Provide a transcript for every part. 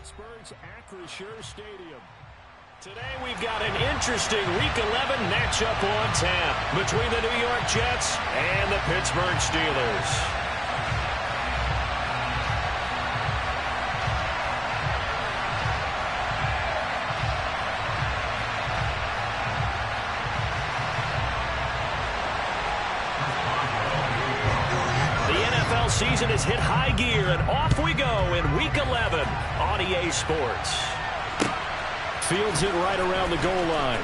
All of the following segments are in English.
Pittsburgh's Acrisure Stadium. Today we've got an interesting Week 11 matchup on tap between the New York Jets and the Pittsburgh Steelers. Season has hit high gear, and off we go in Week 11 on EA Sports. Fields it right around the goal line.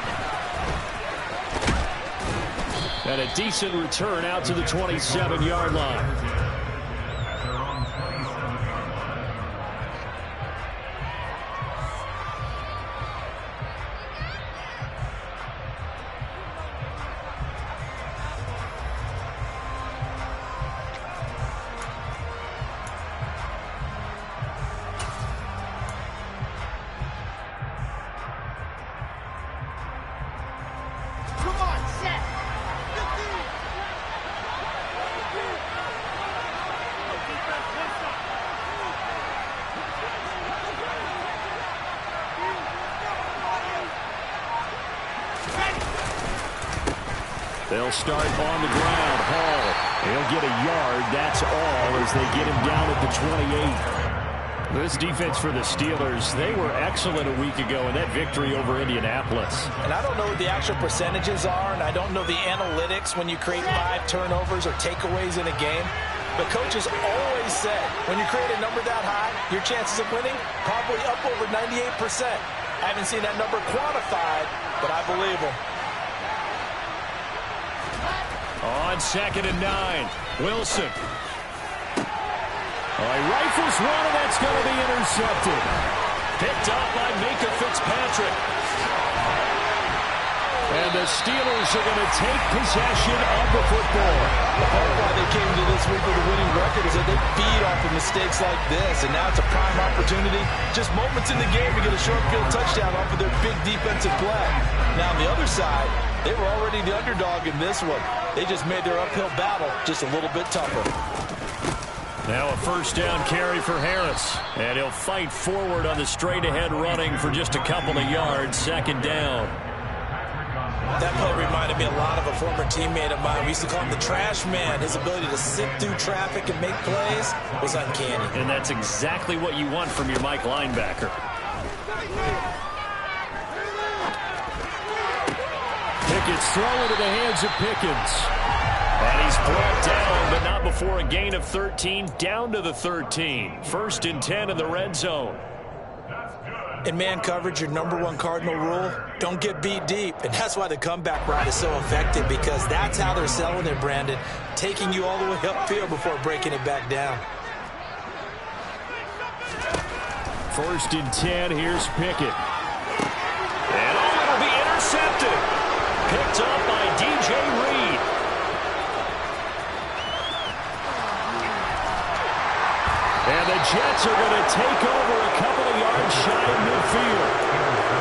And a decent return out to the 27-yard line. They'll start on the ground. Hall, he'll get a yard. That's all as they get him down at the 28. This defense for the Steelers, they were excellent a week ago in that victory over Indianapolis. And I don't know what the actual percentages are, and I don't know the analytics when you create 5 turnovers or takeaways in a game. But coaches always said, when you create a number that high, your chances of winning probably up over 98%. I haven't seen that number quantified, but I believe them. On 2nd and 9, Wilson. He rifles one, and that's going to be intercepted. Picked up by Micah Fitzpatrick. And the Steelers are going to take possession of the football. The part why they came to this week with a winning record is that they feed off of mistakes like this, and now it's a prime opportunity. Just moments in the game to get a short field touchdown off of their big defensive play. Now on the other side, they were already the underdog in this one. They just made their uphill battle just a little bit tougher. Now a first down carry for Harris. And he'll fight forward on the straight-ahead running for just a couple of yards. 2nd down. That play reminded me a lot of a former teammate of mine. We used to call him the trash man. His ability to sift through traffic and make plays was uncanny. And that's exactly what you want from your Mike linebacker. Pickett's thrown into the hands of Pickens. And he's brought down, but not before a gain of 13, down to the 13. 1st and 10 in the red zone. In man coverage, your #1 cardinal rule, don't get beat deep. And that's why the comeback route is so effective, because that's how they're selling it, Brandon. Taking you all the way upfield before breaking it back down. 1st and 10, here's Pickett. And it'll be intercepted. Picked up by DJ Reed. And the Jets are going to take over a couple of yards shy of midfield.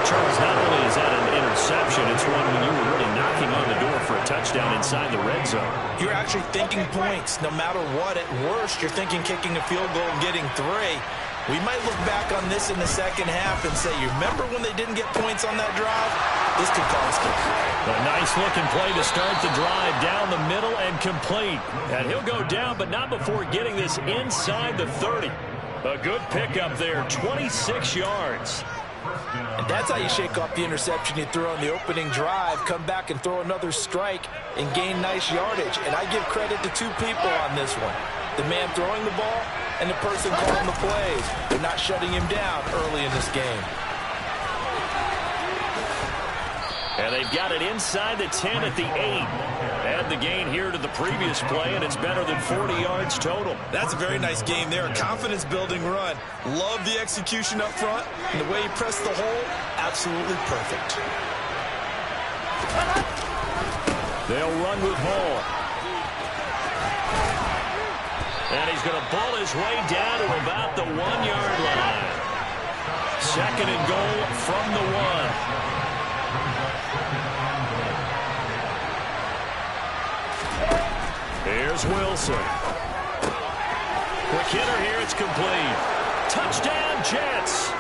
Charles, not only is that an interception, it's one when you were really knocking on the door for a touchdown inside the red zone. You're actually thinking points. No matter what, at worst, you're thinking kicking a field goal and getting 3. We might look back on this in the second half and say, you remember when they didn't get points on that drive? This could cost them. A nice-looking play to start the drive down the middle and complete. And he'll go down, but not before getting this inside the 30. A good pickup there, 26 yards. And that's how you shake off the interception you threw on the opening drive, come back and throw another strike and gain nice yardage. And I give credit to 2 people on this one. The man throwing the ball and the person calling the plays. They're not shutting him down early in this game. And they've got it inside the 10 at the 8. Add the gain here to the previous play, and it's better than 40 yards total. That's a very nice game there. A confidence-building run. Love the execution up front. And the way he pressed the hole, absolutely perfect. They'll run with Hall. And he's going to ball his way down to about the 1-yard line. 2nd and goal from the 1. Here's Wilson. Quick hitter here, it's complete. Touchdown, Jets.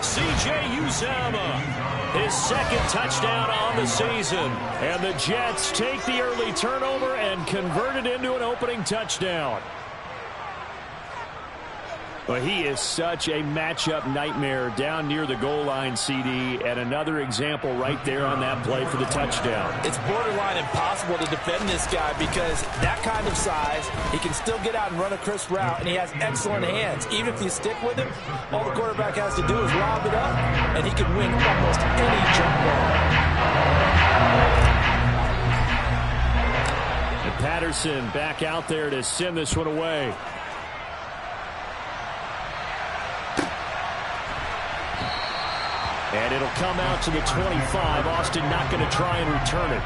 C.J. Uzomah, his second touchdown on the season. And the Jets take the early turnover and convert it into an opening touchdown. Well, he is such a matchup nightmare down near the goal line, CD, and another example right there on that play for the touchdown. It's borderline impossible to defend this guy because that kind of size, he can still get out and run a crisp route, and he has excellent hands. Even if you stick with him, all the quarterback has to do is lob it up, and he can win almost any jump ball. And Patterson back out there to send this one away. And it'll come out to the 25. Austin not going to try and return it.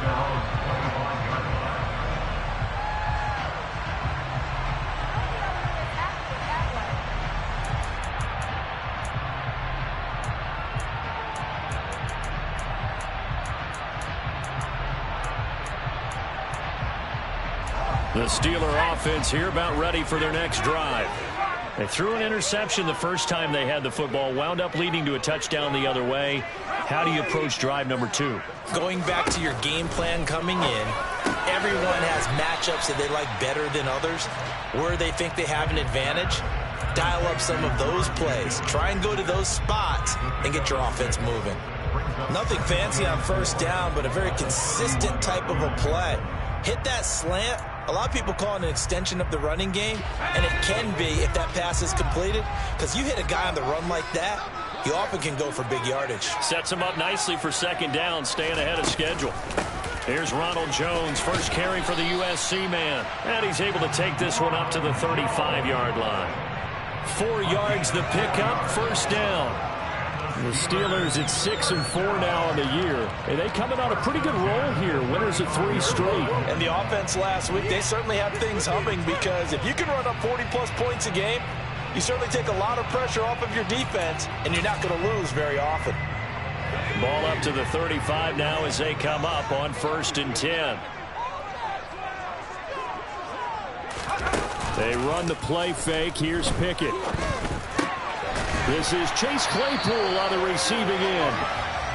The Steeler offense here about ready for their next drive. They threw an interception the first time they had the football, wound up leading to a touchdown the other way. How do you approach drive number 2? Going back to your game plan coming in, everyone has matchups that they like better than others. Where they think they have an advantage, dial up some of those plays. Try and go to those spots and get your offense moving. Nothing fancy on first down, but a very consistent type of a play. Hit that slant. A lot of people call it an extension of the running game, and it can be if that pass is completed, because you hit a guy on the run like that, you often can go for big yardage. Sets him up nicely for second down, staying ahead of schedule. Here's Ronald Jones, first carry for the USC man, and he's able to take this one up to the 35-yard line. 4 yards the pickup, first down. The Steelers at 6-4 now on the year, and they coming on a pretty good roll here. Winners of 3 straight. And the offense last week, they certainly have things humming, because if you can run up 40-plus points a game, you certainly take a lot of pressure off of your defense, and you're not going to lose very often. Ball up to the 35 now as they come up on 1st and 10. They run the play fake. Here's Pickett. This is Chase Claypool on the receiving end.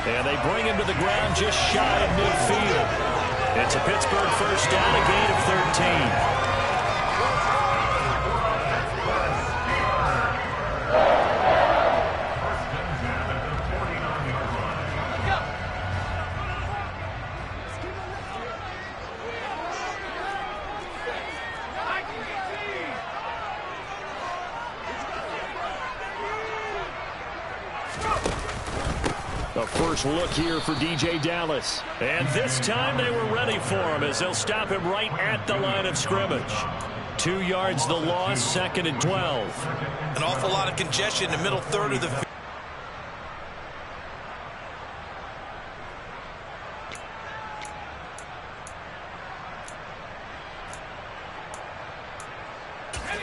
And they bring him to the ground just shy of midfield. It's a Pittsburgh first down, a gain of 13. A first look here for DJ Dallas. And this time they were ready for him as they'll stop him right at the line of scrimmage. 2 yards the loss, 2nd and 12. An awful lot of congestion in the middle third of the field.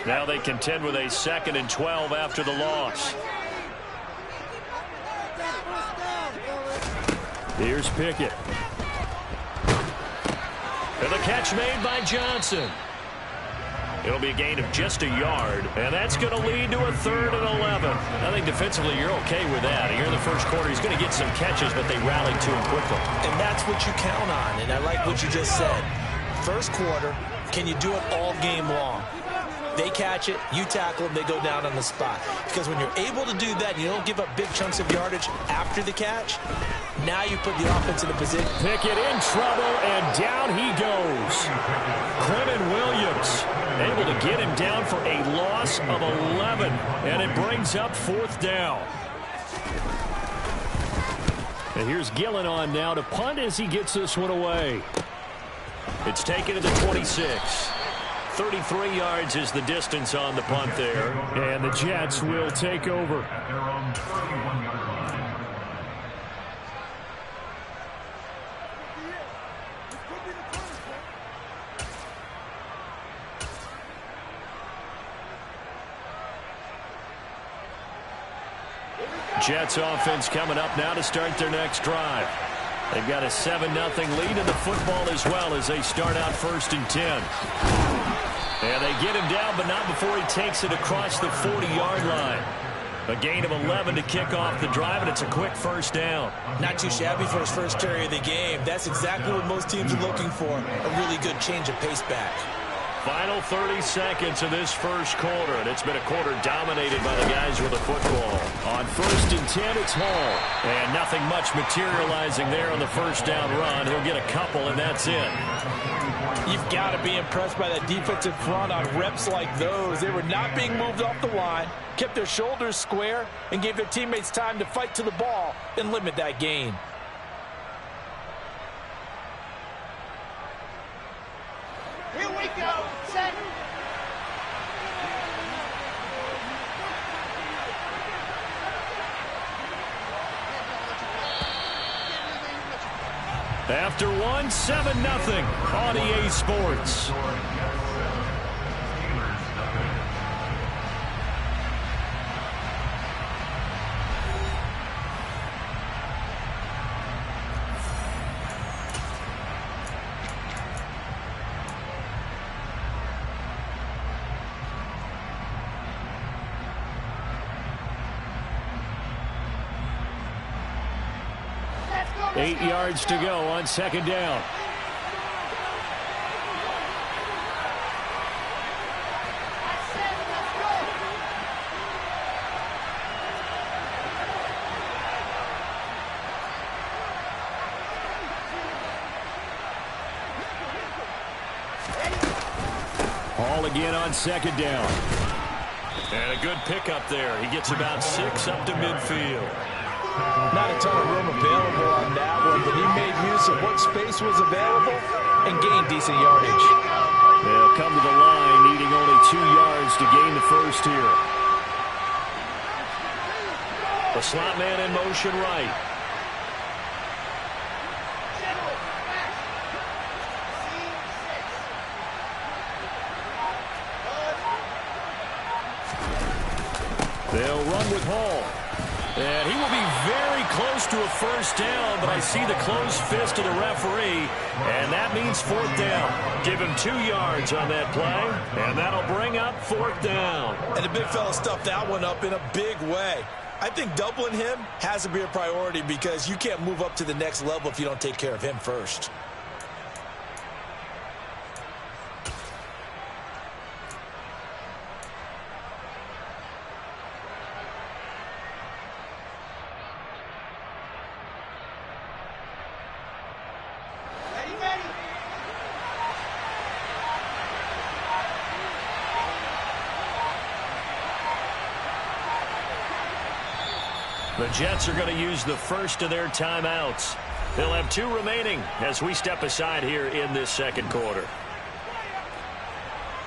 Now they contend with a 2nd and 12 after the loss. Here's Pickett. And the catch made by Johnson. It'll be a gain of just a yard, and that's going to lead to a 3rd and 11. I think defensively you're okay with that. Here in the first quarter, he's going to get some catches, but they rallied to him quickly. And that's what you count on, and I like what you just said. First quarter, can you do it all game long? They catch it, you tackle them, they go down on the spot. Because when you're able to do that, you don't give up big chunks of yardage after the catch, now you put the offense in a position. Pickett in trouble, and down he goes. Clement Williams able to get him down for a loss of 11, and it brings up 4th down. And here's Gillen on now to punt as he gets this one away. It's taken to the 26. 33 yards is the distance on the punt there. And the Jets will take over. Jets offense coming up now to start their next drive. They've got a 7-0 lead in the football as well as they start out 1st and 10. And they get him down, but not before he takes it across the 40-yard line. A gain of 11 to kick off the drive, and it's a quick first down. Not too shabby for his first carry of the game. That's exactly what most teams are looking for, a really good change of pace back. Final 30 seconds of this first quarter, and it's been a quarter dominated by the guys with the football. On 1st and 10, it's Hall. And nothing much materializing there on the first down run. He'll get a couple, and that's it. You've got to be impressed by that defensive front on reps like those. They were not being moved off the line, kept their shoulders square, and gave their teammates time to fight to the ball and limit that gain. Here we go. Set. After one, 7-0 on EA Sports. Let's go. 8 yards to go on 2nd down. I said, let's go. Hall again on 2nd down. And a good pickup there. He gets about 6 up to midfield. Not a ton of room available on that one, but he made use of what space was available and gained decent yardage. They'll come to the line, needing only 2 yards to gain the first here. The slot man in motion right. They'll run with Hall. And he will be very close to a first down, but I see the closed fist of the referee, and that means 4th down. Give him 2 yards on that play, and that'll bring up 4th down. And the big fella stuffed that one up in a big way. I think doubling him has to be a priority because you can't move up to the next level if you don't take care of him first. Ready, ready. The Jets are going to use the first of their timeouts. They'll have 2 remaining as we step aside here in this second quarter.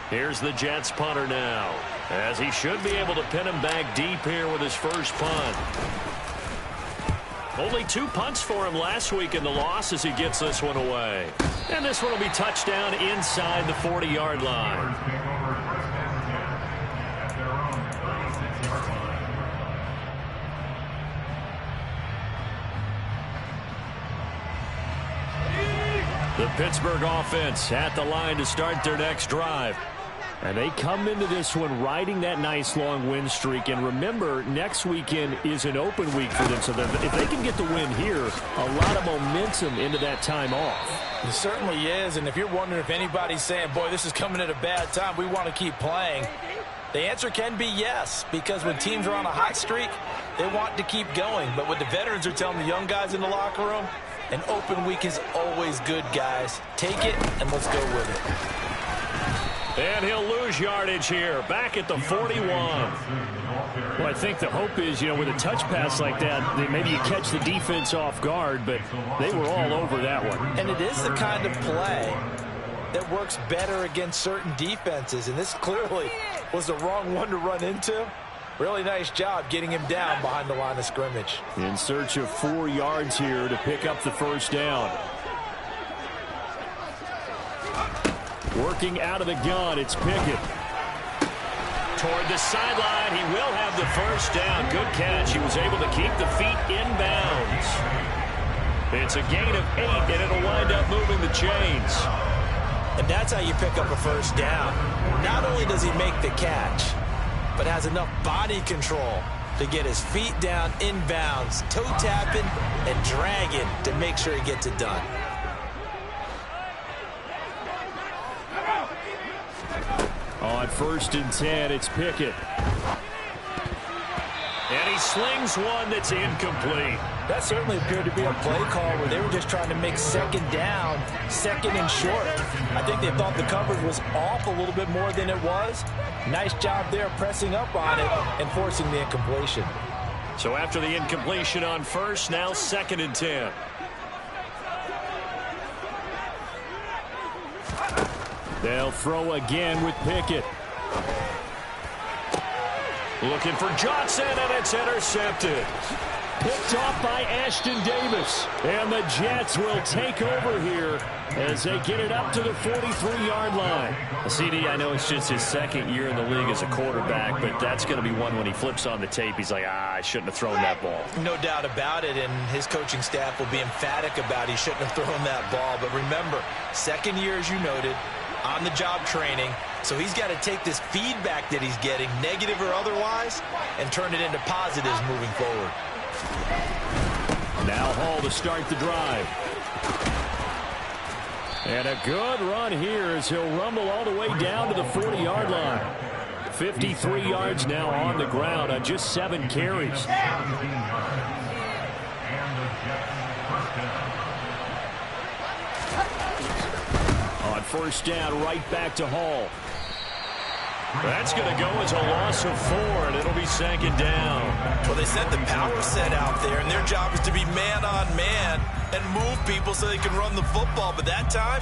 Here's the Jets punter now, as he should be able to pin him back deep here with his first punt. Only 2 punts for him last week in the loss as he gets this one away. And this one will be touchdown inside the 40-yard line. The Pittsburgh offense at the line to start their next drive. And they come into this one riding that nice long win streak. And remember, next weekend is an open week for them. So if they can get the win here, a lot of momentum into that time off. It certainly is. And if you're wondering if anybody's saying, boy, this is coming at a bad time, we want to keep playing, the answer can be yes. Because when teams are on a hot streak, they want to keep going. But what the veterans are telling the young guys in the locker room, an open week is always good, guys. Take it and let's go with it. And he'll lose yardage here, back at the 41. Well, I think the hope is, with a touch pass like that, maybe you catch the defense off guard, but they were all over that one. And it is the kind of play that works better against certain defenses, and this clearly was the wrong one to run into. Really nice job getting him down behind the line of scrimmage. In search of 4 yards here to pick up the first down. Working out of the gun, it's Pickett. Toward the sideline, he will have the first down. Good catch. He was able to keep the feet in bounds. It's a gain of 8, and it'll wind up moving the chains. And that's how you pick up a first down. Not only does he make the catch, but has enough body control to get his feet down inbounds, toe tapping and dragging to make sure he gets it done. On 1st and 10, it's Pickett. And he slings one that's incomplete. That certainly appeared to be a play call where they were just trying to make second down, second and short. I think they thought the coverage was off a little bit more than it was. Nice job there pressing up on it and forcing the incompletion. So after the incompletion on 1st, now 2nd and 10. They'll throw again with Pickett. Looking for Johnson, and it's intercepted. Picked off by Ashton Davis. And the Jets will take over here as they get it up to the 43-yard line. CD, I know it's just his 2nd year in the league as a quarterback, but that's going to be one when he flips on the tape. He's like, I shouldn't have thrown that ball. No doubt about it, and his coaching staff will be emphatic about he shouldn't have thrown that ball. But remember, 2nd year, as you noted, on-the-job training. So he's got to take this feedback that he's getting, negative or otherwise, and turn it into positives moving forward. Now Hall to start the drive. And a good run here as he'll rumble all the way down to the 40-yard line. 53 yards now on the ground on just 7 carries. On 1st down, right back to Hall. That's going to go as a loss of 4, and it'll be 2nd down. Well, they sent the power set out there, and their job is to be man-on-man and move people so they can run the football. But that time,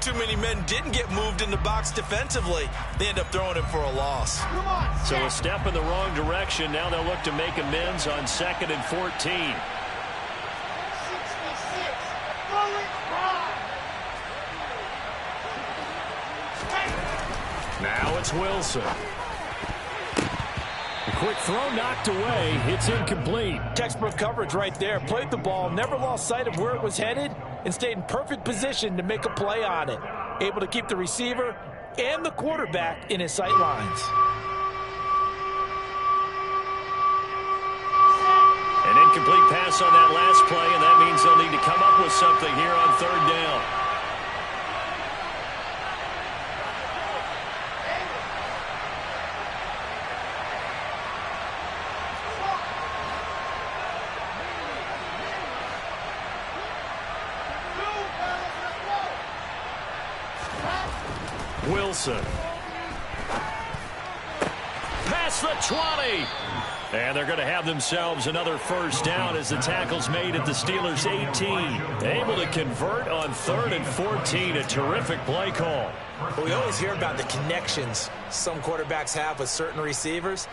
too many men didn't get moved in the box defensively. They end up throwing him for a loss. So a step in the wrong direction. Now they'll look to make amends on 2nd and 14. 66. Bullet drive. Now it's Wilson. A quick throw knocked away. It's incomplete. Textbook coverage right there. Played the ball, never lost sight of where it was headed, and stayed in perfect position to make a play on it. Able to keep the receiver and the quarterback in his sight lines. An incomplete pass on that last play, and that means they'll need to come up with something here on 3rd down. Wilson. Past the 20. And they're going to have themselves another 1st down as the tackle's made at the Steelers' 18. Able to convert on 3rd and 14. A terrific play call. We always hear about the connections some quarterbacks have with certain receivers.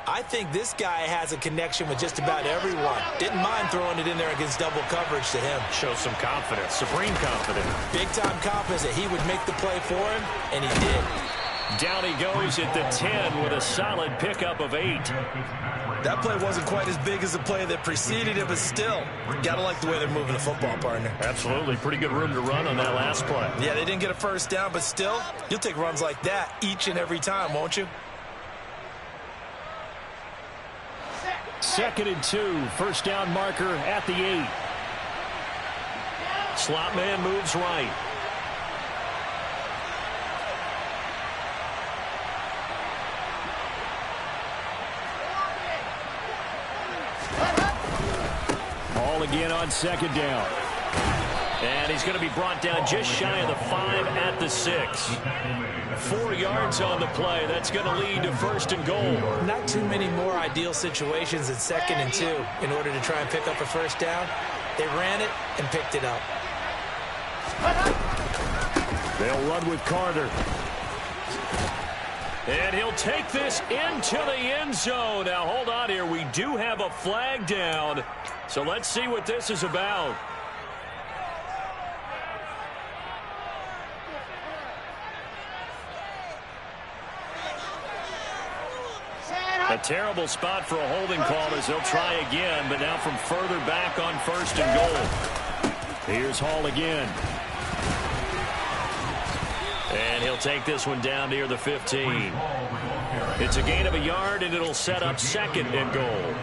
I think this guy has a connection with just about everyone. Didn't mind throwing it in there against double coverage to him. Shows some confidence, supreme confidence. Big-time confidence that he would make the play for him, and he did. Down he goes at the 10 with a solid pickup of 8. That play wasn't quite as big as the play that preceded it, but still, gotta like the way they're moving the football, partner. Absolutely. Pretty good room to run on that last play. Yeah, they didn't get a 1st down, but still, you'll take runs like that each and every time, won't you? 2nd and 2. 1st down marker at the 8. Slot man moves right. Ball again on 2nd down. And he's going to be brought down just shy of the 5 at the 6. 4 yards on the play. That's going to lead to 1st and goal. Not too many more ideal situations than 2nd and 2 in order to try and pick up a 1st down. They ran it and picked it up. They'll run with Carter. And he'll take this into the end zone. Now, hold on here. We do have a flag down. So let's see what this is about. A terrible spot for a holding call as they'll try again, but now from further back on 1st and goal. Here's Hall again. And he'll take this one down near the 15. It's a gain of a yard, and it'll set up second and goal.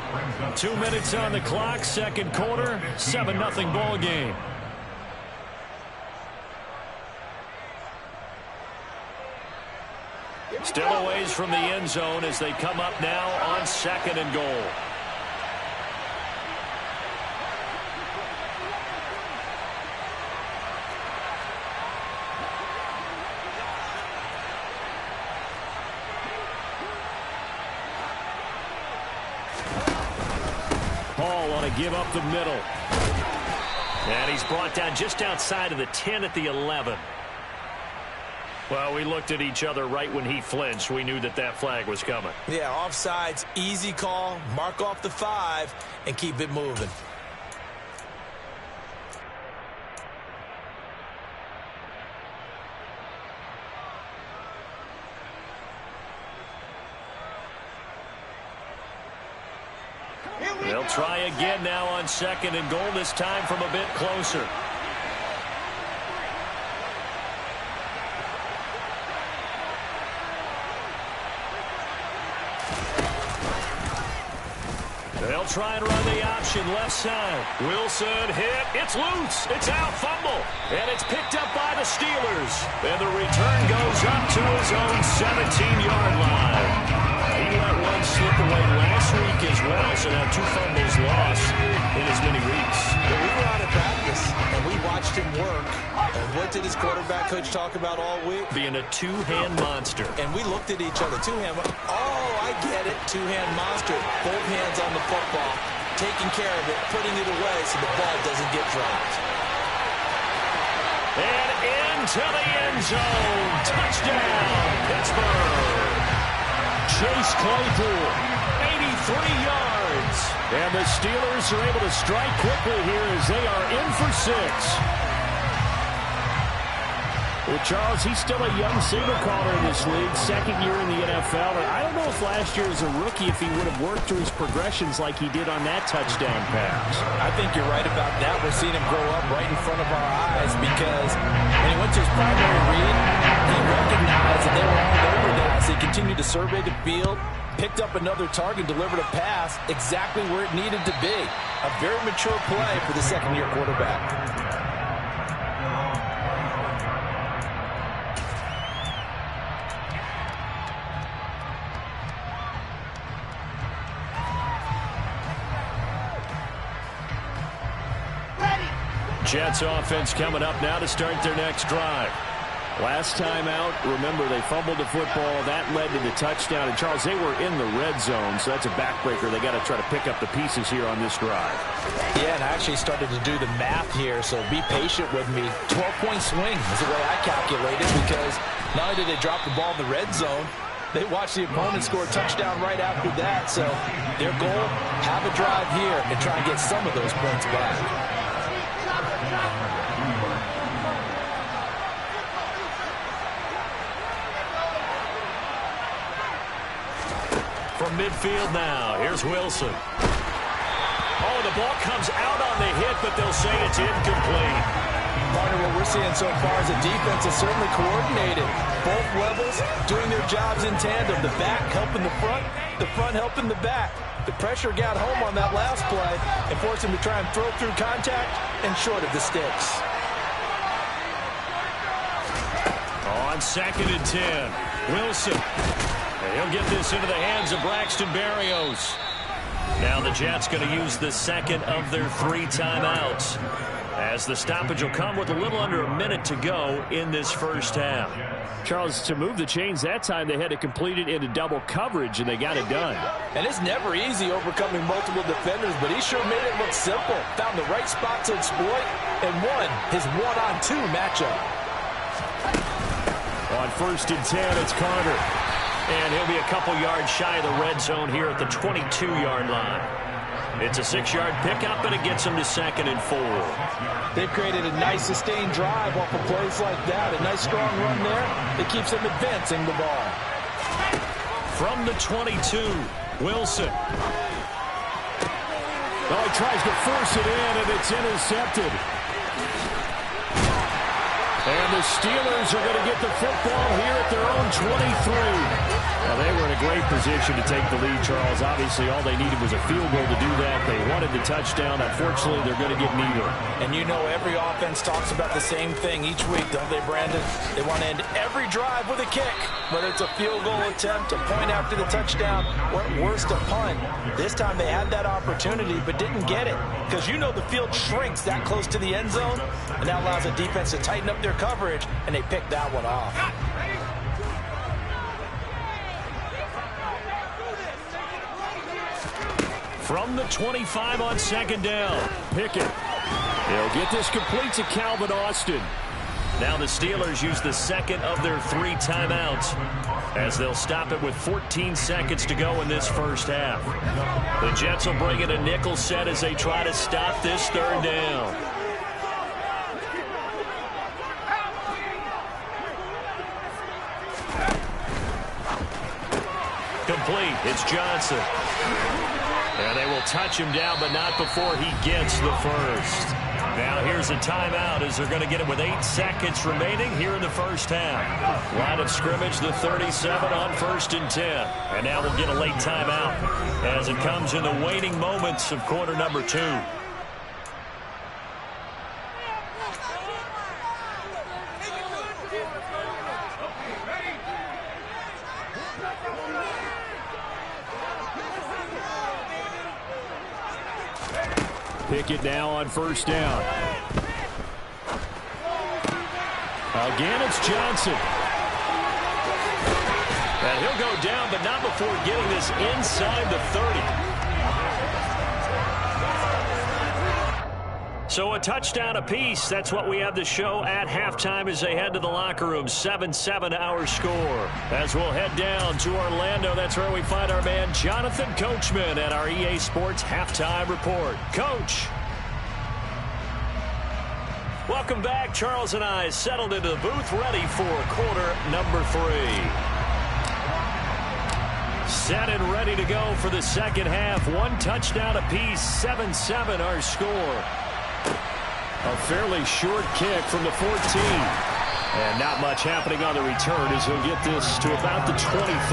2 minutes on the clock, second quarter, 7-0 ball game. Still a ways from the end zone as they come up now on second and goal. Hall on a give up the middle. And he's brought down just outside of the 10 at the 11. Well, we looked at each other right when he flinched. We knew that that flag was coming. Yeah, offsides, easy call. Mark off the 5 and keep it moving. They'll try again now on second and goal, this time from a bit closer. They'll try and run the option left side. Wilson hit. It's loose. It's out. Fumble. And it's picked up by the Steelers. And the return goes up to his own 17-yard line. He let one slip away last week as well, so now 2 fumbles lost in as many weeks. Yeah, we were out of practice, and we watched him work. And what did his quarterback coach talk about all week? Being a two-hand monster. And we looked at each other. Two-hand. Oh, I get it. Two-hand monster. Both hands on the football, taking care of it, putting it away so the ball doesn't get dropped. And into the end zone. Touchdown, Pittsburgh. Chase Claypool, 83 yards. And the Steelers are able to strike quickly here as they are in for 6. Well, Charles, he's still a young signal caller in this league, second year in the NFL. And I don't know if last year as a rookie, if he would have worked through his progressions like he did on that touchdown pass. I think you're right about that. We're seeing him grow up right in front of our eyes because when he went to his primary read, he recognized that they were all over that. So he continued to survey the field, picked up another target, delivered a pass exactly where it needed to be. A very mature play for the second-year quarterback. Jets offense coming up now to start their next drive. Last time out, remember, they fumbled the football. That led to the touchdown. And, Charles, they were in the red zone, so that's a backbreaker. They got to try to pick up the pieces here on this drive. Yeah, and I actually started to do the math here, so be patient with me. 12-point swing is the way I calculate it because not only did they drop the ball in the red zone, they watched the opponent score a touchdown right after that. So their goal, have a drive here and try and get some of those points back. From midfield now, here's Wilson. Oh, the ball comes out on the hit, but they'll say it's incomplete. Partner, what we're seeing so far is the defense is certainly coordinated. Both levels doing their jobs in tandem. The back helping the front helping the back. The pressure got home on that last play and forced him to try and throw through contact and short of the sticks. On second and 10, Wilson. He'll get this into the hands of Braxton Berrios. Now the Jets going to use the second of their 3 timeouts, as the stoppage will come with a little under a minute to go in this first half. Charles, to move the chains that time, they had to complete it into double coverage, and they got it done. And it's never easy overcoming multiple defenders, but he sure made it look simple. Found the right spot to exploit and won his 1-on-2 matchup. On first and 10, it's Carter. And he'll be a couple yards shy of the red zone here at the 22-yard line. It's a 6-yard pickup, and it gets him to second and 4. They've created a nice sustained drive off of plays like that. A nice strong run there. It keeps them advancing the ball. From the 22, Wilson. Oh, he tries to force it in, and it's intercepted. And the Steelers are going to get the football here at their own 23. Well, they were in a great position to take the lead, Charles. Obviously, all they needed was a field goal to do that. They wanted the touchdown. Unfortunately, they're going to get neither. And you know every offense talks about the same thing each week, don't they, Brandon? They want to end every drive with a kick, whether it's a field goal attempt, a point after the touchdown, or at worst, a punt. This time they had that opportunity but didn't get it because you know the field shrinks that close to the end zone, and that allows the defense to tighten up their coverage, and they picked that one off. From the 25 on second down, Pickett. He'll get this complete to Calvin Austin. Now the Steelers use the second of their 3 timeouts as they'll stop it with 14 seconds to go in this first half. The Jets will bring in a nickel set as they try to stop this third down. Complete. It's Johnson. And they will touch him down, but not before he gets the first. Now here's a timeout as they're going to get it with 8 seconds remaining here in the first half. Line of scrimmage, the 37 on 1st and 10. And now we'll get a late timeout as it comes in the waning moments of quarter number 2. Pickett now on 1st down. Again, it's Johnson. And he'll go down, but not before getting this inside the 30. So a touchdown apiece. That's what we have to show at halftime as they head to the locker room. 7-7 our score. As we'll head down to Orlando, that's where we find our man Jonathan Coachman at our EA Sports Halftime Report. Coach. Welcome back. Charles and I settled into the booth, ready for quarter number 3. Set and ready to go for the second half. 1 touchdown apiece. 7-7 our score. A fairly short kick from the 14. And not much happening on the return as he'll get this to about the 23.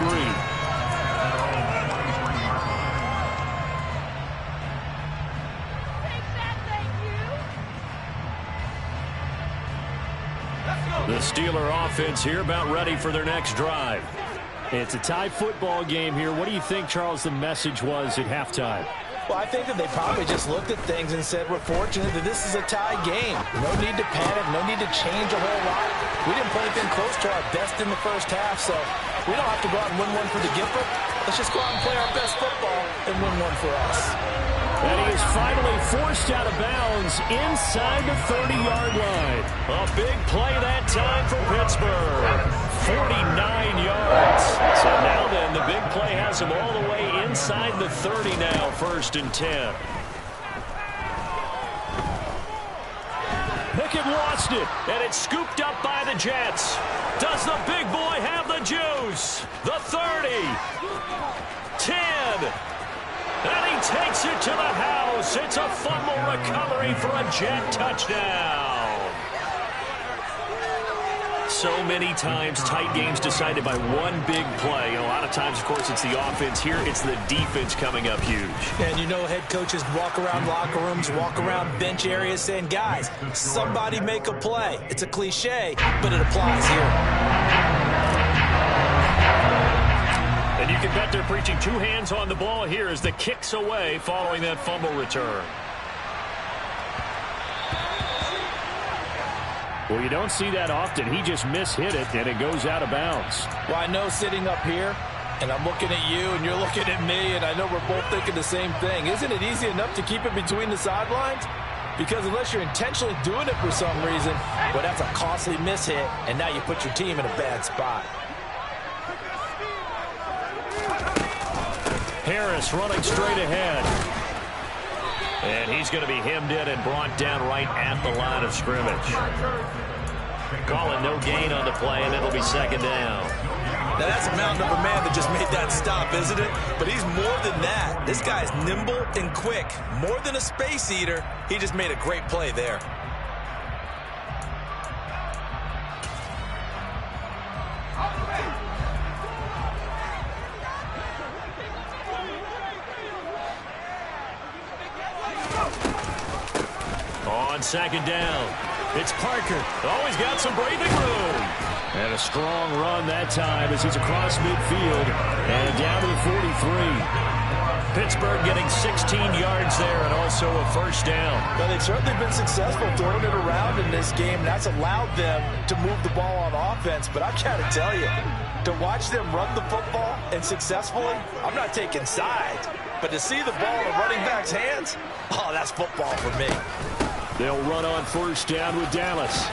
The Steeler offense here about ready for their next drive. It's a tie football game here. What do you think, Charles, the message was at halftime? Well, I think that they probably just looked at things and said, we're fortunate that this is a tie game. No need to panic, no need to change a whole lot. We didn't play anything close to our best in the first half, so we don't have to go out and win one for the Gipper. Let's just go out and play our best football and win one for us. And he is finally forced out of bounds inside the 30-yard line. A big play that time for Pittsburgh. 49 yards. So now then, the big play has him all the way inside the 30 now, 1st and 10. Pickett lost it, and it's scooped up by the Jets. Does the big boy have the juice? The 30. 10. And he takes it to the house. It's a fumble recovery for a Jet touchdown. So many times tight games decided by one big play. And a lot of times, of course, it's the offense. Here, it's the defense coming up huge. And you know head coaches walk around locker rooms, walk around bench areas saying, guys, somebody make a play. It's a cliche, but it applies here. And you can bet they're preaching 2 hands on the ball here as the kick's away following that fumble return. Well, you don't see that often. He just mishit it, and it goes out of bounds. Well, I know sitting up here, and I'm looking at you, and you're looking at me, and I know we're both thinking the same thing. Isn't it easy enough to keep it between the sidelines? Because unless you're intentionally doing it for some reason, well, that's a costly mishit, and now you put your team in a bad spot. Harris running straight ahead. And he's going to be hemmed in and brought down right at the line of scrimmage. Calling no gain on the play, and it'll be 2nd down. Now that's a mountain of a man that just made that stop, isn't it? But he's more than that. This guy's nimble and quick. More than a space eater, he just made a great play there. On second down, it's Parker. Oh, he's got some breathing room. And a strong run that time as he's across midfield and down to the 43. Pittsburgh getting 16 yards there and also a first down. Well, they've certainly been successful throwing it around in this game. That's allowed them to move the ball on offense. But I've got to tell you, to watch them run the football and successfully, I'm not taking sides. But to see the ball in a running back's hands, oh, that's football for me. They'll run on first down with Dallas.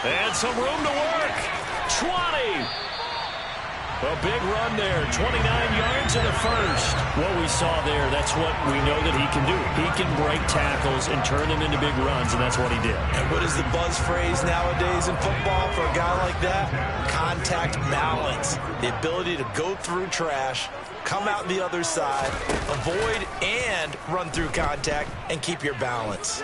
And some room to work. 20. A big run there, 29 yards in the first. What we saw there, that's what we know that he can do. He can break tackles and turn them into big runs, and that's what he did. And what is the buzz phrase nowadays in football for a guy like that? Contact balance. The ability to go through trash, come out the other side, avoid and run through contact, and keep your balance.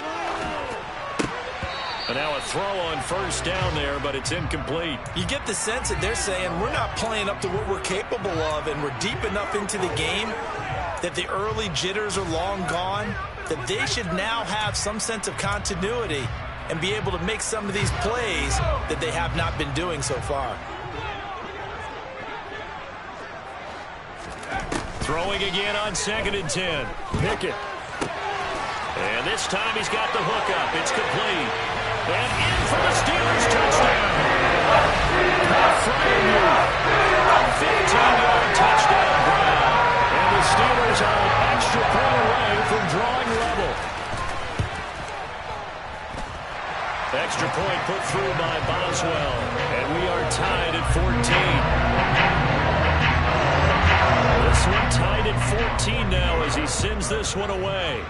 And now a throw on first down there, but it's incomplete. You get the sense that they're saying we're not playing up to what we're capable of, and we're deep enough into the game that the early jitters are long gone, that they should now have some sense of continuity and be able to make some of these plays that they have not been doing so far. Throwing again on 2nd and 10. Pickett. And this time he's got the hook up. It's complete. And in for the Steelers touchdown. A 15-yard touchdown Brown. And the Steelers are an extra point away from drawing level. Extra point put through by Boswell. And we are tied at 14. This one tied at 14 now as he sends this one away.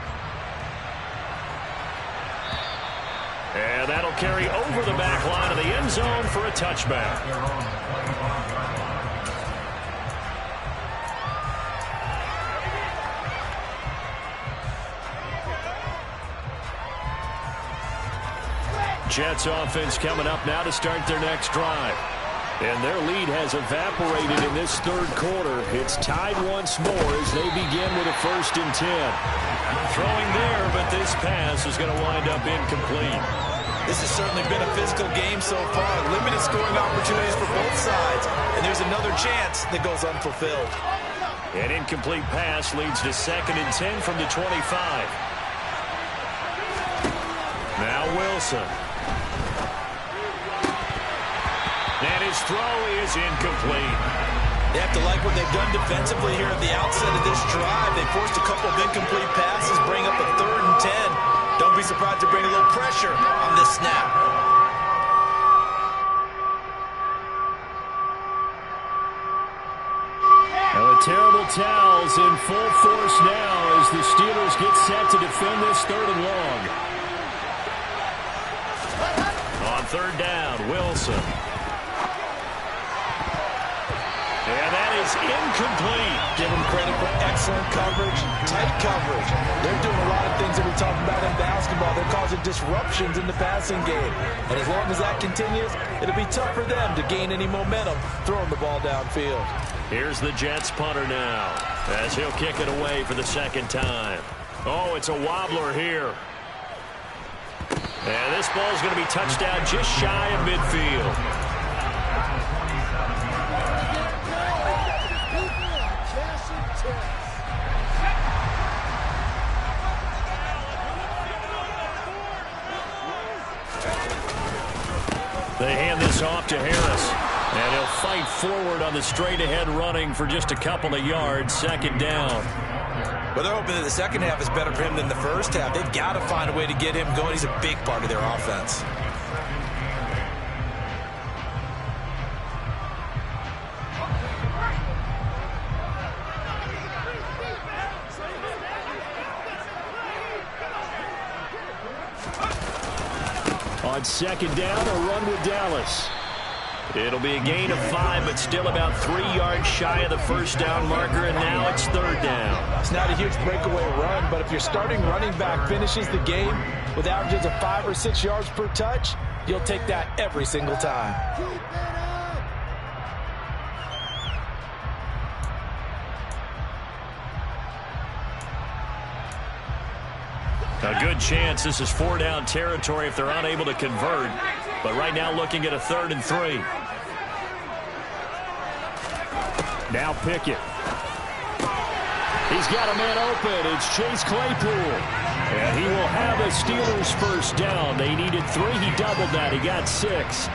And that'll carry over the back line of the end zone for a touchback. Jets offense coming up now to start their next drive. And their lead has evaporated in this third quarter. It's tied once more as they begin with a 1st and 10. Throwing there, but this pass is going to wind up incomplete. This has certainly been a physical game so far. Limited scoring opportunities for both sides. And there's another chance that goes unfulfilled. An incomplete pass leads to 2nd and 10 from the 25. Now Wilson. And his throw is incomplete. They have to like what they've done defensively here at the outset of this drive. They forced a couple of incomplete passes, bring up a 3rd and 10. Don't be surprised to bring a little pressure on this snap. Now the terrible towels in full force now as the Steelers get set to defend this 3rd and long. On 3rd down, Wilson. And that is incomplete. Give them credit for excellent coverage, tight coverage. They're doing a lot of things that we talk about in basketball. They're causing disruptions in the passing game. And as long as that continues, it'll be tough for them to gain any momentum throwing the ball downfield. Here's the Jets punter now as he'll kick it away for the 2nd time. Oh, it's a wobbler here. And this ball's going to be touched down just shy of midfield. They hand this off to Harris. And he'll fight forward on the straight-ahead running for just a couple of yards. 2nd down. But they're hoping that the second half is better for him than the first half. They've got to find a way to get him going. He's a big part of their offense. On 2nd down, a run with Dallas. It'll be a gain of 5, but still about 3 yards shy of the 1st down marker, and now it's 3rd down. It's not a huge breakaway run, but if your starting running back finishes the game with averages of 5 or 6 yards per touch, you'll take that every single time. A good chance this is 4-down territory if they're unable to convert. But right now looking at a 3rd and 3. Now Pickett. He's got a man open. It's Chase Claypool. And he will have a Steelers first down. They needed 3. He doubled that. He got 6.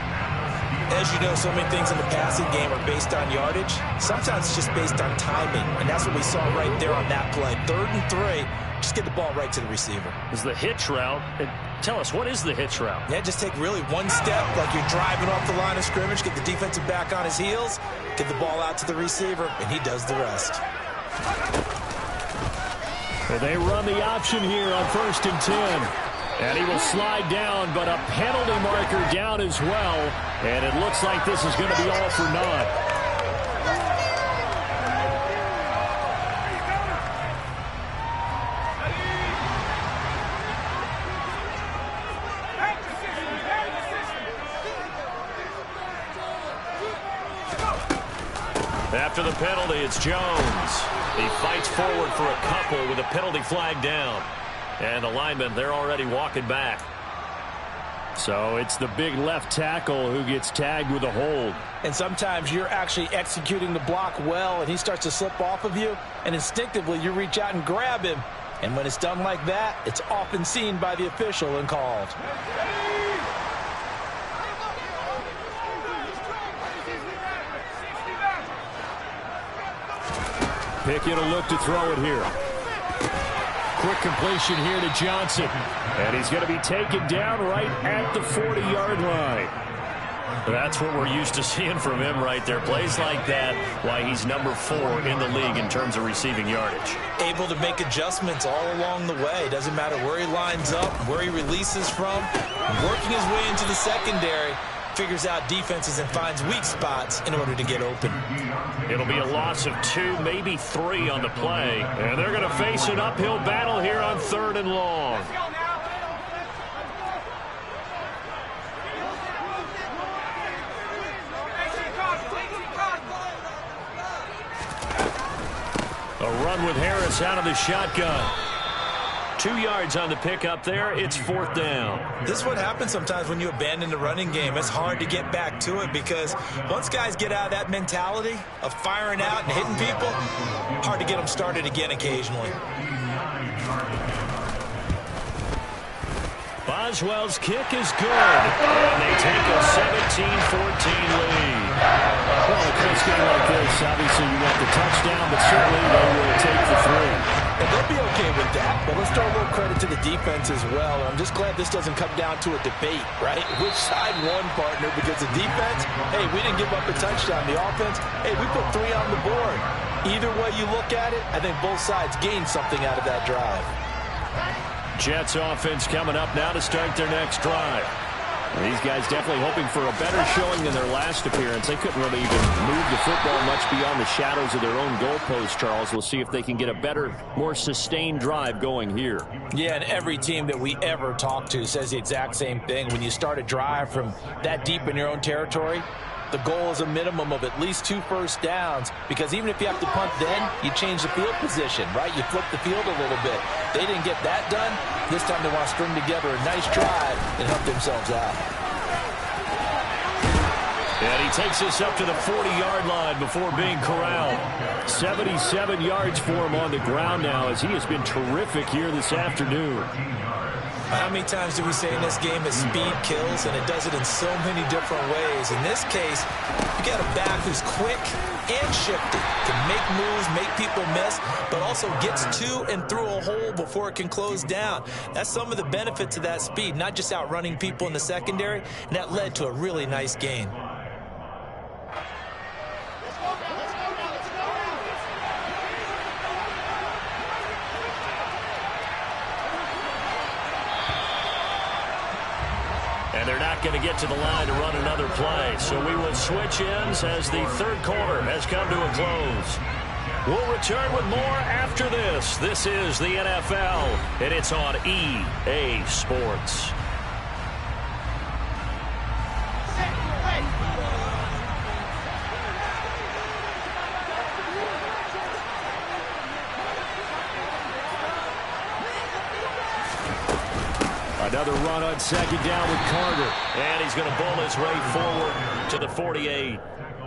As you know, so many things in the passing game are based on yardage. Sometimes it's just based on timing. And that's what we saw right there on that play. 3rd and 3. Just get the ball right to the receiver. Is the hitch route. Tell us, what is the hitch route? Yeah, just take really one step like you're driving off the line of scrimmage, get the defensive back on his heels, get the ball out to the receiver, and he does the rest. Well, they run the option here on 1st and 10. And he will slide down, but a penalty marker down as well. And it looks like this is going to be all for naught. After the penalty, it's Jones. He fights forward for a couple with a penalty flag down. And the linemen, they're already walking back. So it's the big left tackle who gets tagged with a hold. And sometimes you're actually executing the block well, and he starts to slip off of you, and instinctively you reach out and grab him. And when it's done like that, it's often seen by the official and called. Pickett will look to throw it here. Quick completion here to Johnson. And he's going to be taken down right at the 40-yard line. That's what we're used to seeing from him right there. Plays like that, why he's number 4 in the league in terms of receiving yardage. Able to make adjustments all along the way. Doesn't matter where he lines up, where he releases from. Working his way into the secondary. Figures out defenses and finds weak spots in order to get open. It'll be a loss of 2, maybe 3 on the play. And they're going to face an uphill battle here on 3rd and long. A run with Harris out of the shotgun. 2 yards on the pickup there. It's 4th down. This is what happens sometimes when you abandon the running game. It's hard to get back to it because once guys get out of that mentality of firing out and hitting people, hard to get them started again occasionally. Boswell's kick is good. And they take a 17-14 lead. Well, a close game like this, obviously you want the touchdown, but certainly they will take the 3. And they'll be okay with that, but let's throw a little credit to the defense as well. I'm just glad this doesn't come down to a debate, right? Which side won, partner? Because the defense, hey, we didn't give up a touchdown. The offense, hey, we put 3 on the board. Either way you look at it, I think both sides gained something out of that drive. Jets offense coming up now to start their next drive. These guys definitely hoping for a better showing than their last appearance. They couldn't really even move the football much beyond the shadows of their own goalpost, Charles. We'll see if they can get a better, more sustained drive going here. Yeah, and every team that we ever talk to says the exact same thing. When you start a drive from that deep in your own territory, the goal is a minimum of at least 2 first downs, because even if you have to punt then, you change the field position, right? You flip the field a little bit. They didn't get that done. This time they want to string together a nice drive and help themselves out. And he takes us up to the 40-yard line before being corralled. 77 yards for him on the ground now, as he has been terrific here this afternoon. How many times do we say in this game that speed kills, and it does it in so many different ways? In this case, you got a back who's quick and shifty, can make moves, make people miss, but also gets to and through a hole before it can close down. That's some of the benefits of that speed, not just outrunning people in the secondary, and that led to a really nice gain. And they're not going to get to the line to run another play. So we will switch ends as the 3rd quarter has come to a close. We'll return with more after this. This is the NFL, and it's on EA Sports. Another run on second down with Carter. And he's going to bull his way forward to the 48.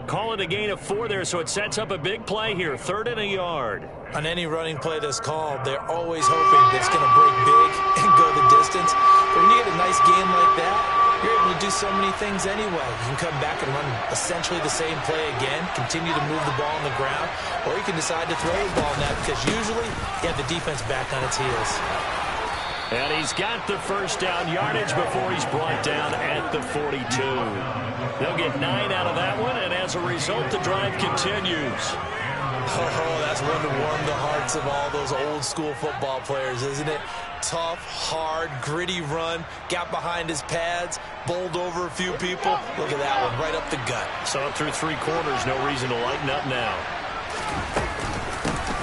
Call it a gain of 4 there, so it sets up a big play here. 3rd and a yard. On any running play that's called, they're always hoping that it's going to break big and go the distance. But when you get a nice gain like that, you're able to do so many things anyway. You can come back and run essentially the same play again, continue to move the ball on the ground, or you can decide to throw the ball now because usually you have the defense back on its heels. And he's got the first down yardage before he's brought down at the 42. They'll get 9 out of that one, and as a result, the drive continues. Oh, that's one to warm the hearts of all those old school football players, isn't it? Tough, hard, gritty run, got behind his pads, bowled over a few people. Look at that one, right up the gut. So up through 3 quarters, no reason to lighten up now.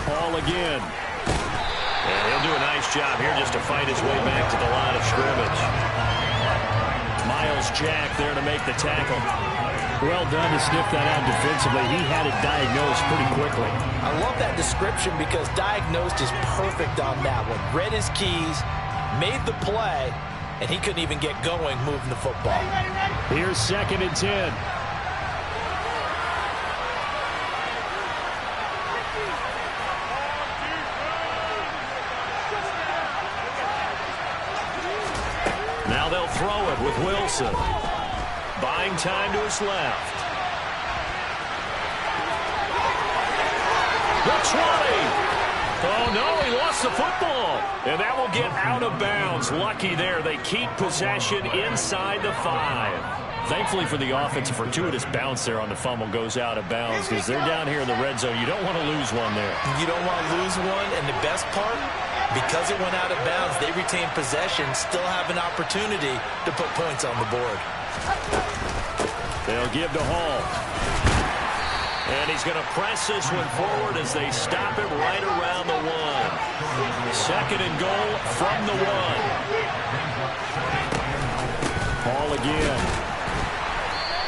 Ball again. And he'll do a nice job here just to fight his way back to the line of scrimmage. Miles Jack there to make the tackle. Well done to sniff that out defensively. He had it diagnosed pretty quickly. I love that description because diagnosed is perfect on that one. Read his keys, made the play, and he couldn't even get going moving the football. Here's 2nd and 10. Now they'll throw it with Wilson. Buying time to his left. The 20. Oh, no, he lost the football. And that will get out of bounds. Lucky there. They keep possession inside the 5. Thankfully for the offense, a fortuitous bounce there on the fumble goes out of bounds because they're down here in the red zone. You don't want to lose one there. You don't want to lose one, and the best part, because it went out of bounds, they retain possession, still have an opportunity to put points on the board. They'll give to Hall. And he's going to press this one forward as they stop it right around the 1. 2nd and goal from the 1. Hall again.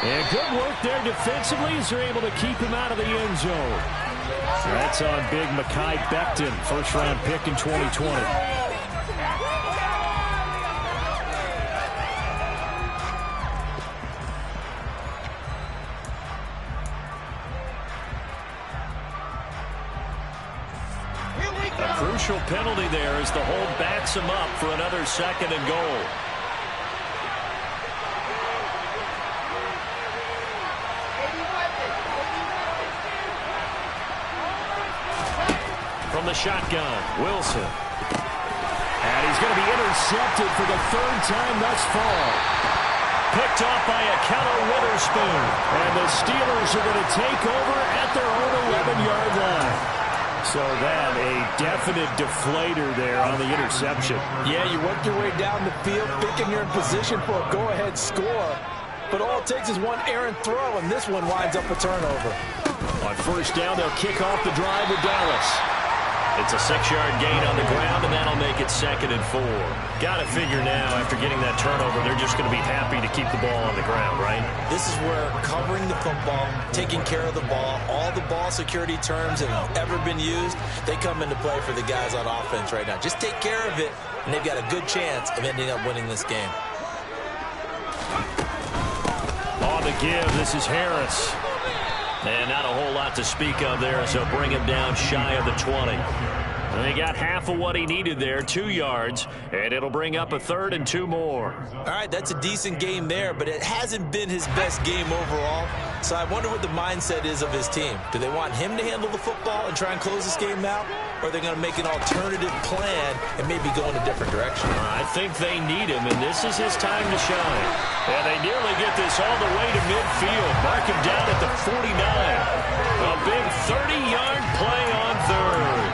And good work there defensively as they're able to keep him out of the end zone. That's on big Mekhi Becton, first-round pick in 2020. A crucial penalty there as the hold backs him up for another 2nd and goal. From the shotgun, Wilson. And he's going to be intercepted for the 3rd time thus far. Picked off by Akello Witherspoon. And the Steelers are going to take over at their own 11-yard line. So that, a definite deflator there on the interception. Yeah, you work your way down the field, thinking you're in position for a go-ahead score. But all it takes is one errant throw, and this one winds up a turnover. On 1st down, they'll kick off the drive with Dallas. It's a 6-yard gain on the ground, and that'll make it 2nd and 4. Got to figure now, after getting that turnover, they're just going to be happy to keep the ball on the ground, right? This is where covering the football, taking care of the ball, all the ball security terms that have ever been used, they come into play for the guys on offense right now. Just take care of it, and they've got a good chance of ending up winning this game. On the give, this is Harris. And not a whole lot to speak of there, so bring him down shy of the 20. And he got half of what he needed there, 2 yards, and it'll bring up a 3rd and 2 more. All right, that's a decent game there, but it hasn't been his best game overall. So I wonder what the mindset is of his team. Do they want him to handle the football and try and close this game out? Or are they going to make an alternative plan and maybe go in a different direction? I think they need him, and this is his time to shine. And they nearly get this all the way to midfield. Mark him down at the 49. A big 30-yard play on 3rd.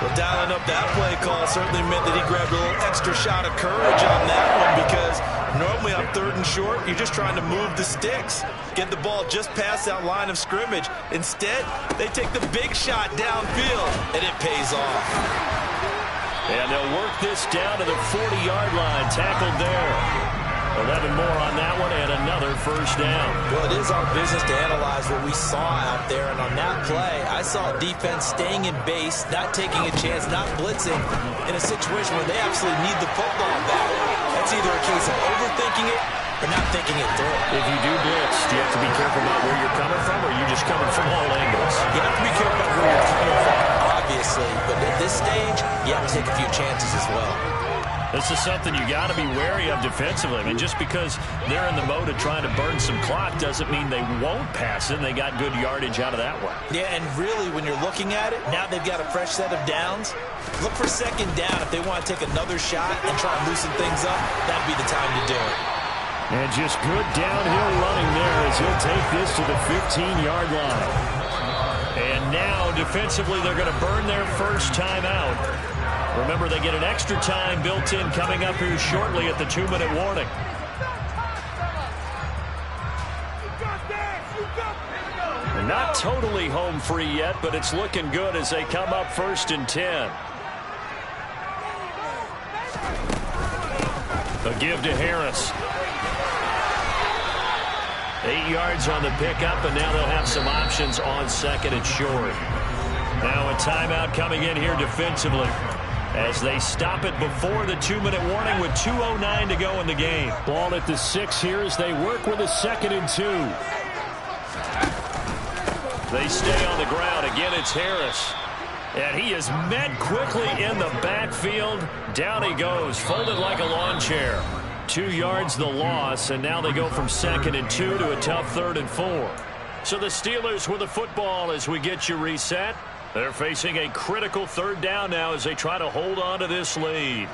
Well, dialing up that play call certainly meant that he grabbed a little extra shot of courage on that one because normally on 3rd and short, you're just trying to move the sticks, get the ball just past that line of scrimmage. Instead, they take the big shot downfield, and it pays off. And they'll work this down to the 40-yard line, tackled there. 11 more on that one and another first down. Well, it is our business to analyze what we saw out there. And on that play, I saw defense staying in base, not taking a chance, not blitzing in a situation where they absolutely need the football back. That's either a case of overthinking it or not thinking it through. If you do blitz, do you have to be careful about where you're coming from, or are you just coming from all angles? You have to be careful about where you're coming from, obviously. But at this stage, you have to take a few chances as well. This is something you got to be wary of defensively. I mean, just because they're in the mode of trying to burn some clock doesn't mean they won't pass it. They got good yardage out of that one. Yeah, and really, when you're looking at it, now they've got a fresh set of downs. Look for second down. If they want to take another shot and try and loosen things up, that'd be the time to do it. And just good downhill running there as he'll take this to the 15-yard line. And now, defensively, they're going to burn their first time out. Remember, they get an extra time built in coming up here shortly at the 2-minute warning. They're not totally home free yet, but it's looking good as they come up 1st and 10. A give to Harris. 8 yards on the pickup, and now they'll have some options on 2nd and short. Now a timeout coming in here defensively as they stop it before the 2-minute warning with 2:09 to go in the game. Ball at the 6 here as they work with a 2nd and 2. They stay on the ground. Again, it's Harris. And he is met quickly in the backfield. Down he goes, folded like a lawn chair. 2 yards the loss, and now they go from 2nd and 2 to a tough 3rd and 4. So the Steelers with the football as we get you reset. They're facing a critical 3rd down now as they try to hold on to this lead.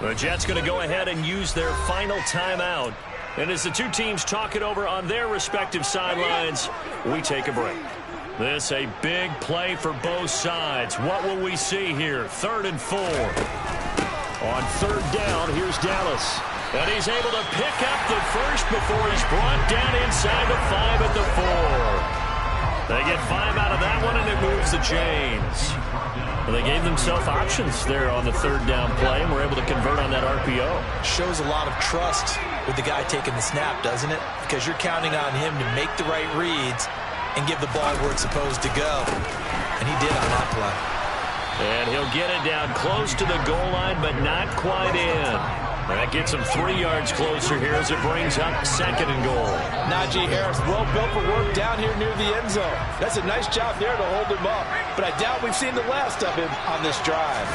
The Jets going to go ahead and use their final timeout. And as the two teams talk it over on their respective sidelines, we take a break. This a big play for both sides. What will we see here? 3rd and 4. On 3rd down, here's Dallas. And he's able to pick up the first before he's brought down inside the 5 at the 4. They get 5 out of that one, and it moves the chains. Well, they gave themselves options there on the 3rd down play, and were able to convert on that RPO. Shows a lot of trust with the guy taking the snap, doesn't it? Because you're counting on him to make the right reads and give the ball where it's supposed to go. And he did on that play. And he'll get it down close to the goal line, but not quite in. That gets him 3 yards closer here as it brings up 2nd and goal. Najee Harris, well built for work down here near the end zone. That's a nice job there to hold him up. But I doubt we've seen the last of him on this drive.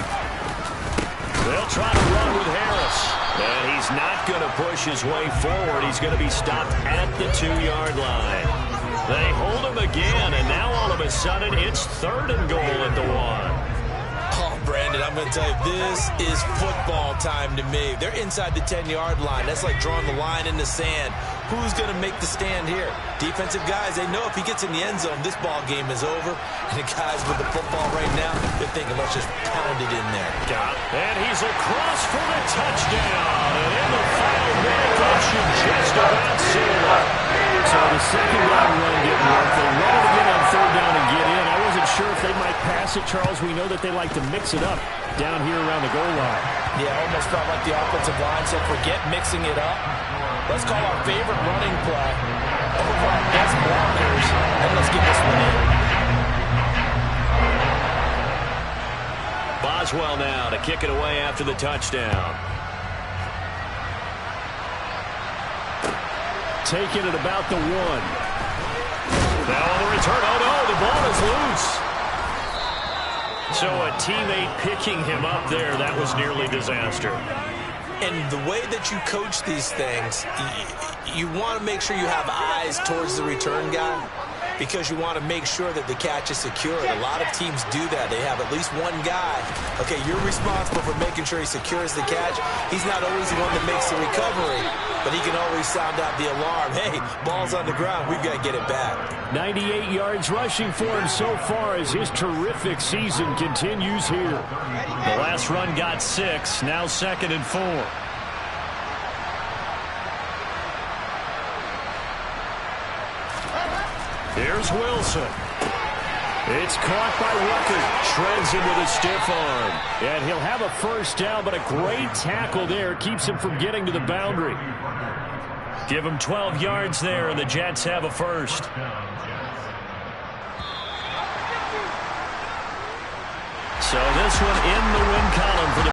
They'll try to run with Harris. And he's not going to push his way forward. He's going to be stopped at the 2-yard line. They hold him again, and now all of a sudden it's 3rd and goal at the 1. Oh, Brandon, I'm going to tell you, this is football time to me. They're inside the 10-yard line. That's like drawing the line in the sand. Who's going to make the stand here? Defensive guys, they know if he gets in the end zone, this ball game is over. And the guys with the football right now, they're thinking, let's just pound it in there. Got it. And he's across for the touchdown. And in the 5-minute, that should just about seal it. So the 2nd round run getting work. They run it again on 3rd down and get in. I wasn't sure if they might pass it, Charles. We know that they like to mix it up down here around the goal line. Yeah, almost felt like the offensive line said, forget mixing it up. Let's call our favorite running play over our best blockers, and let's get this one in. Boswell now to kick it away after the touchdown. Taking it about the 1. Now on the return, oh no, the ball is loose. So a teammate picking him up there, that was nearly disaster. And the way that you coach these things, you want to make sure you have eyes towards the return guy because you want to make sure that the catch is secured. A lot of teams do that. They have at least one guy. Okay, you're responsible for making sure he secures the catch. He's not always the one that makes the recovery, but he can always sound out the alarm. Hey, ball's on the ground. We've got to get it back. 98 yards rushing for him so far as his terrific season continues here. The last run got 6, now 2nd and 4. Here's Wilson. It's caught by Rucker. Shreds him with a stiff arm. And he'll have a first down, but a great tackle there keeps him from getting to the boundary. Give him 12 yards there, and the Jets have a first. So this one in the win column for the